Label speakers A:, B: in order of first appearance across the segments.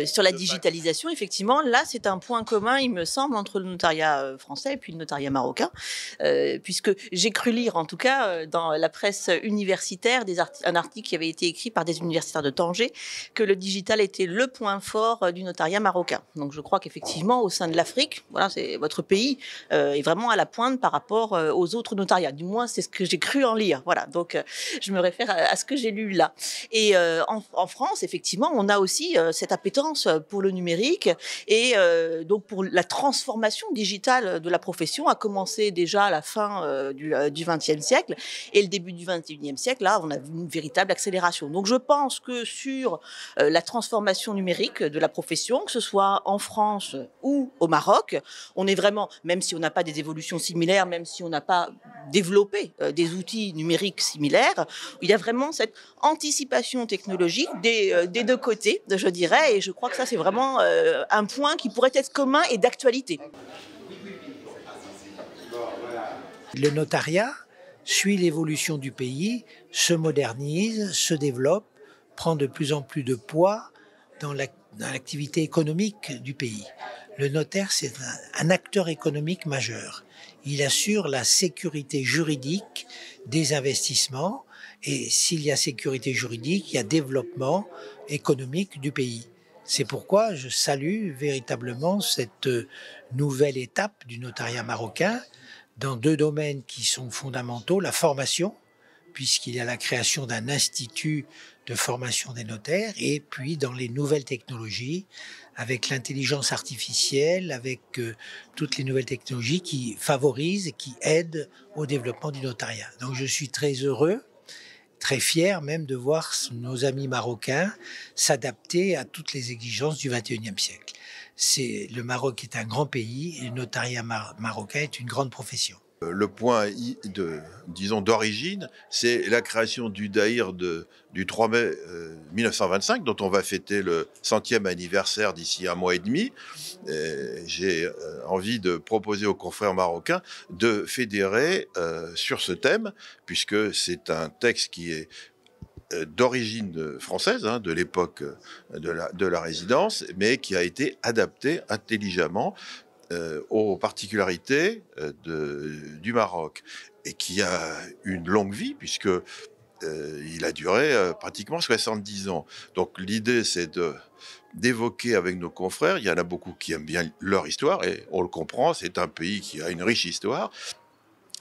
A: Sur la digitalisation, effectivement, là, c'est un point commun, il me semble, entre le notariat français et puis le notariat marocain, puisque j'ai cru lire, en tout cas, dans la presse universitaire, un article qui avait été écrit par des universitaires de Tanger, que le digital était le point fort du notariat marocain. Donc, je crois qu'effectivement, au sein de l'Afrique, voilà, c'est votre pays est vraiment à la pointe par rapport aux autres notariats. Du moins, c'est ce que j'ai cru en lire. Voilà. Donc, je me réfère à ce que j'ai lu là. Et en France, effectivement, on a aussi cette appétence pour le numérique et donc pour la transformation digitale de la profession a commencé déjà à la fin du XXe siècle et le début du XXIe siècle, là, on a vu une véritable accélération. Donc je pense que sur la transformation numérique de la profession, que ce soit en France ou au Maroc, on est vraiment, même si on n'a pas des évolutions similaires, même si on n'a pas développé des outils numériques similaires, il y a vraiment cette anticipation technologique des deux côtés, je dirais, et je crois que ça, c'est vraiment un point qui pourrait être commun et d'actualité.
B: Le notariat suit l'évolution du pays, se modernise, se développe, prend de plus en plus de poids dans l'activité économique du pays. Le notaire, c'est un acteur économique majeur. Il assure la sécurité juridique des investissements et s'il y a sécurité juridique, il y a développement économique du pays. C'est pourquoi je salue véritablement cette nouvelle étape du notariat marocain dans deux domaines qui sont fondamentaux, la formation, puisqu'il y a la création d'un institut de formation des notaires, et puis dans les nouvelles technologies, avec l'intelligence artificielle, avec toutes les nouvelles technologies qui favorisent et qui aident au développement du notariat. Donc je suis très heureux, très fier même de voir nos amis marocains s'adapter à toutes les exigences du XXIe siècle. Le Maroc est un grand pays et le notariat marocain est une grande profession.
C: Le point disons d'origine, c'est la création du Daïr du 3 mai 1925, dont on va fêter le 100e anniversaire d'ici un mois et demi. J'ai envie de proposer aux confrères marocains de fédérer sur ce thème, puisque c'est un texte qui est d'origine française, de l'époque de la résidence, mais qui a été adapté intelligemment aux particularités du Maroc et qui a une longue vie puisque il a duré pratiquement 70 ans. Donc l'idée c'est d'évoquer avec nos confrères, il y en a beaucoup qui aiment bien leur histoire et on le comprend, c'est un pays qui a une riche histoire,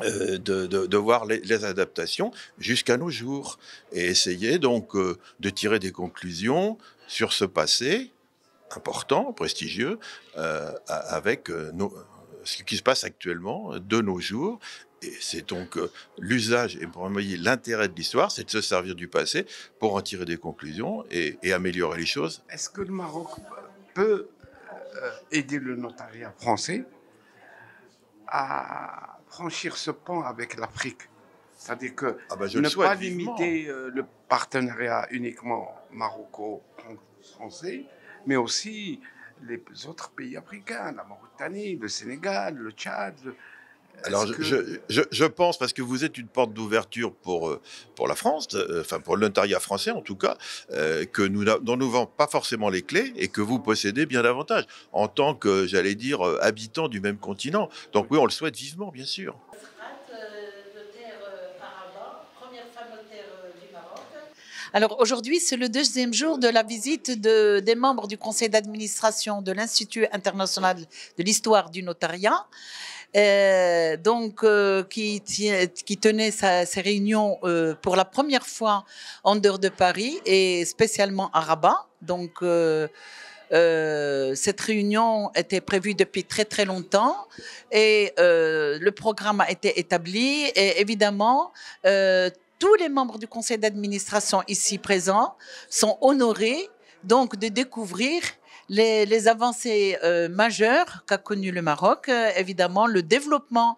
C: de voir les adaptations jusqu'à nos jours et essayer donc de tirer des conclusions sur ce passé important, prestigieux, avec ce qui se passe actuellement de nos jours. Et c'est donc l'usage et pour moi l'intérêt de l'histoire, c'est de se servir du passé pour en tirer des conclusions et améliorer les choses.
D: Est-ce que le Maroc peut aider le notariat français à franchir ce pont avec l'Afrique? C'est-à-dire que ne pas limiter le partenariat uniquement maroco-français, mais aussi les autres pays africains, la Mauritanie, le Sénégal, le Tchad.
C: Alors, je pense, parce que vous êtes une porte d'ouverture pour la France, enfin pour le notariat français en tout cas, dont nous n'avons pas forcément les clés et que vous possédez bien davantage, en tant que, j'allais dire, habitant du même continent. Donc oui, on le souhaite vivement, bien sûr.
E: Alors aujourd'hui, c'est le deuxième jour de la visite des membres du conseil d'administration de l'Institut international de l'histoire du notariat, qui tenait ses réunions pour la première fois en dehors de Paris et spécialement à Rabat. Donc cette réunion était prévue depuis très très longtemps et le programme a été établi et évidemment tous les membres du conseil d'administration ici présents sont honorés donc de découvrir les avancées majeures qu'a connu le Maroc, évidemment le développement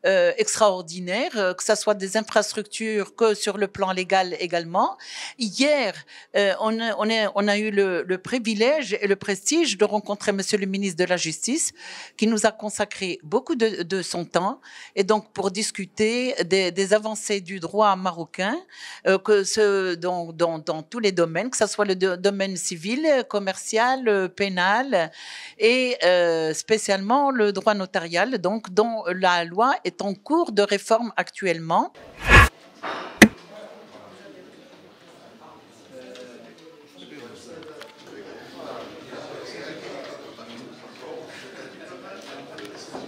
E: extraordinaire, que ce soit des infrastructures que sur le plan légal également. Hier, on a eu le privilège et le prestige de rencontrer Monsieur le ministre de la Justice, qui nous a consacré beaucoup de son temps, et donc pour discuter des avancées du droit marocain, dans tous les domaines, que ce soit le domaine civil, commercial, pénal, et spécialement le droit notarial, donc dont la loi est en cours de réforme actuellement.